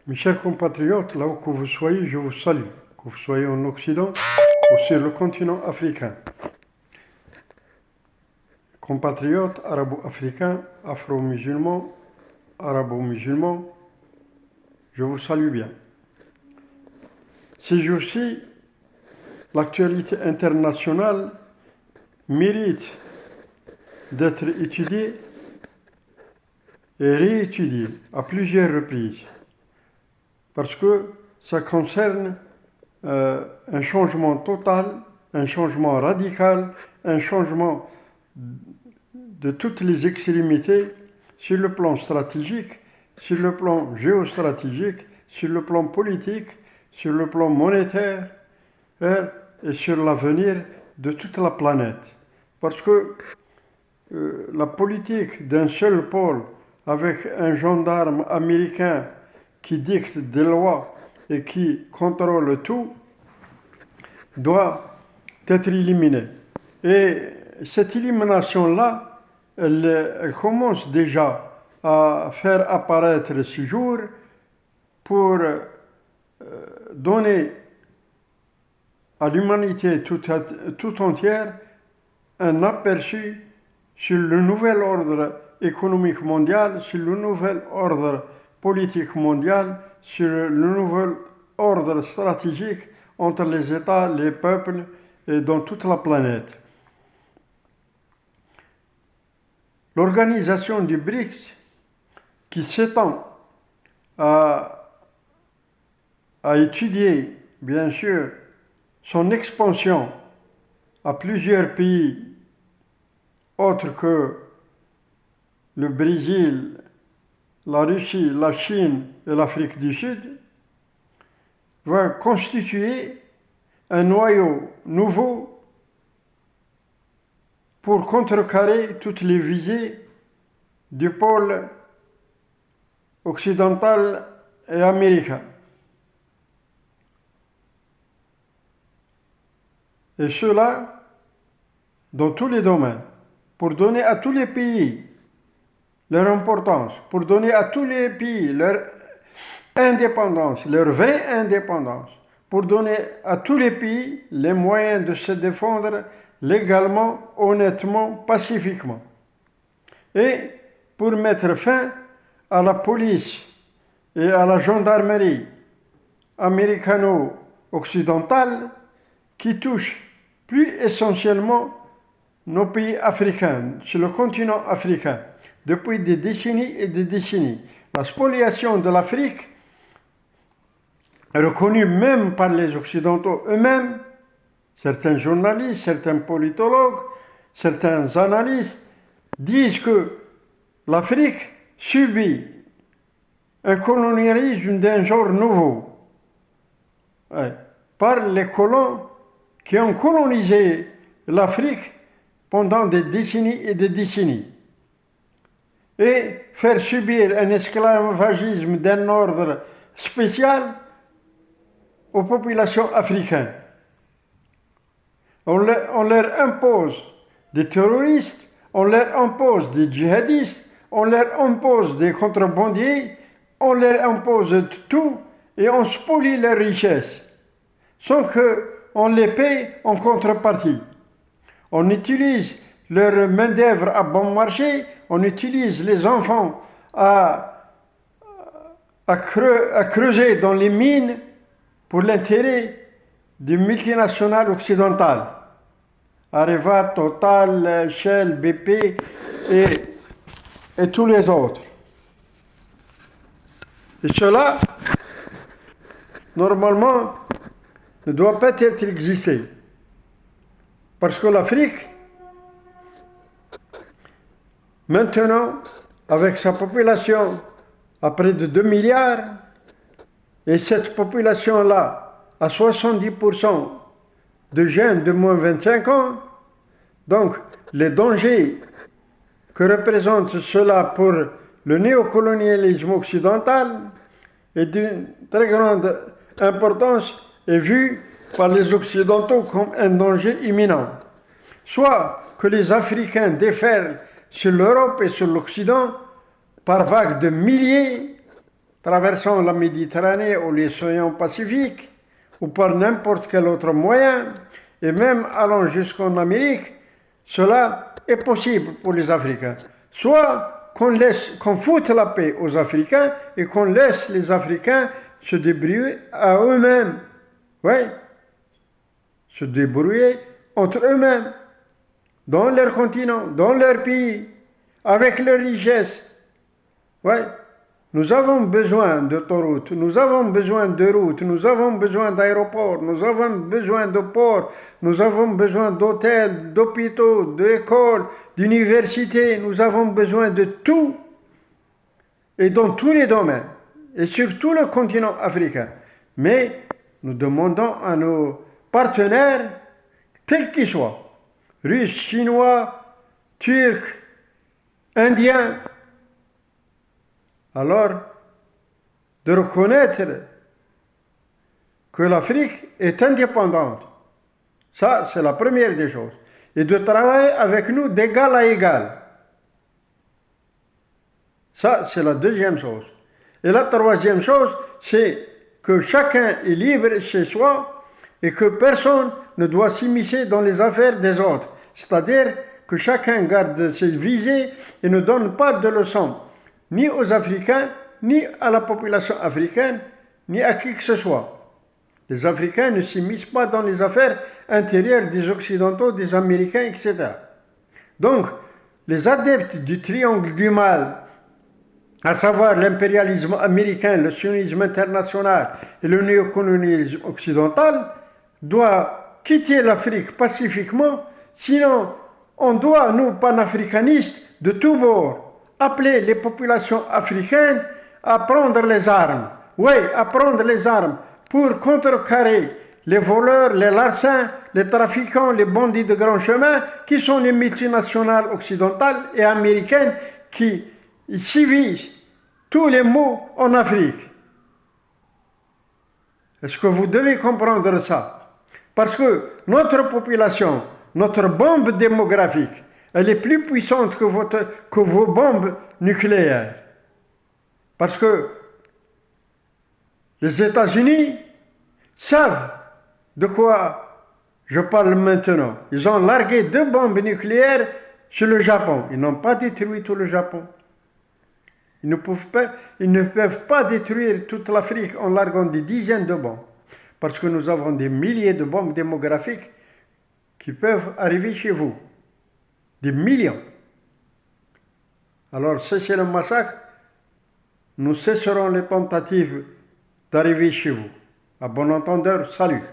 Mes chers compatriotes, là où que vous soyez, je vous salue. Que vous soyez en Occident ou sur le continent africain. Compatriotes arabo-africains, afro-musulmans, arabo-musulmans, je vous salue bien. Ces jours-ci, l'actualité internationale mérite d'être étudiée et réétudiée à plusieurs reprises. Parce que ça concerne un changement total, un changement radical, un changement de toutes les extrémités sur le plan stratégique, sur le plan géostratégique, sur le plan politique, sur le plan monétaire et sur l'avenir de toute la planète. Parce que la politique d'un seul pôle avec un gendarme américain qui dicte des lois et qui contrôle tout, doit être éliminée. Et cette élimination-là, elle commence déjà à faire apparaître ce jour pour donner à l'humanité tout entière un aperçu sur le nouvel ordre économique mondial, sur le nouvel ordre politique mondial, sur le nouvel ordre stratégique entre les États, les peuples et dans toute la planète. L'organisation du BRICS, qui s'étend à étudier, bien sûr, son expansion à plusieurs pays autres que le Brésil, la Russie, la Chine et l'Afrique du Sud, va constituer un noyau nouveau pour contrecarrer toutes les visées du pôle occidental et américain. Et cela dans tous les domaines, pour donner à tous les pays leur importance, pour donner à tous les pays leur indépendance, leur vraie indépendance, pour donner à tous les pays les moyens de se défendre légalement, honnêtement, pacifiquement. Et pour mettre fin à la police et à la gendarmerie américano-occidentale qui touche plus essentiellement nos pays africains, sur le continent africain, depuis des décennies et des décennies. La spoliation de l'Afrique, reconnue même par les Occidentaux eux-mêmes, certains journalistes, certains politologues, certains analystes, disent que l'Afrique subit un colonialisme d'un genre nouveau par les colons qui ont colonisé l'Afrique pendant des décennies et des décennies. Et faire subir un esclavagisme d'un ordre spécial aux populations africaines. On leur impose des terroristes, on leur impose des djihadistes, on leur impose des contrebandiers, on leur impose tout et on spolie leurs richesses, sans qu'on les paye en contrepartie. On utilise leur main-d'œuvre à bon marché, on utilise les enfants à creuser dans les mines pour l'intérêt des multinationales occidentales. Areva, Total, Shell, BP et tous les autres. Et cela, normalement, ne doit pas être existé. Parce que l'Afrique, maintenant, avec sa population à près de 2 milliards, et cette population-là à 70% de jeunes de moins de 25 ans, donc les dangers que représente cela pour le néocolonialisme occidental est d'une très grande importance et vu par les Occidentaux comme un danger imminent. Soit que les Africains déferlent sur l'Europe et sur l'Occident par vagues de milliers, traversant la Méditerranée ou l'océan Pacifique, ou par n'importe quel autre moyen, et même allant jusqu'en Amérique, cela est possible pour les Africains. Soit qu'on foute la paix aux Africains et qu'on laisse les Africains se débrouiller à eux-mêmes. Oui, se débrouiller entre eux-mêmes, dans leur continent, dans leur pays, avec leurs richesses. Oui, nous avons besoin d'autoroutes, nous avons besoin de routes, nous avons besoin d'aéroports, nous avons besoin de ports, nous avons besoin d'hôtels, d'hôpitaux, d'écoles, d'universités, nous avons besoin de tout, et dans tous les domaines, et sur tout le continent africain. Mais nous demandons à nos partenaires, quels qu'ils soient, Russes, Chinois, Turcs, Indiens, alors de reconnaître que l'Afrique est indépendante. Ça, c'est la première des choses. Et de travailler avec nous d'égal à égal. Ça, c'est la deuxième chose. Et la troisième chose, c'est que chacun est libre chez soi et que personne ne doit s'immiscer dans les affaires des autres. C'est-à-dire que chacun garde ses visées et ne donne pas de leçons, ni aux Africains, ni à la population africaine, ni à qui que ce soit. Les Africains ne s'immiscent pas dans les affaires intérieures des Occidentaux, des Américains, etc. Donc, les adeptes du triangle du mal, à savoir l'impérialisme américain, le sionisme international et le néocolonialisme occidental, doivent quitter l'Afrique pacifiquement, sinon on doit, nous, panafricanistes, de tous bords, appeler les populations africaines à prendre les armes. Oui, à prendre les armes pour contrecarrer les voleurs, les larcins, les trafiquants, les bandits de grand chemin, qui sont les multinationales occidentales et américaines qui civilisent tous les maux en Afrique. Est-ce que vous devez comprendre ça? Parce que notre population, notre bombe démographique, elle est plus puissante que vos bombes nucléaires. Parce que les États-Unis savent de quoi je parle maintenant. Ils ont largué 2 bombes nucléaires sur le Japon. Ils n'ont pas détruit tout le Japon. Ils ne peuvent pas détruire toute l'Afrique en larguant des dizaines de bombes. Parce que nous avons des milliers de bombes démographiques qui peuvent arriver chez vous. Des millions. Alors, cessez le massacre, nous cesserons les tentatives d'arriver chez vous. À bon entendeur, salut.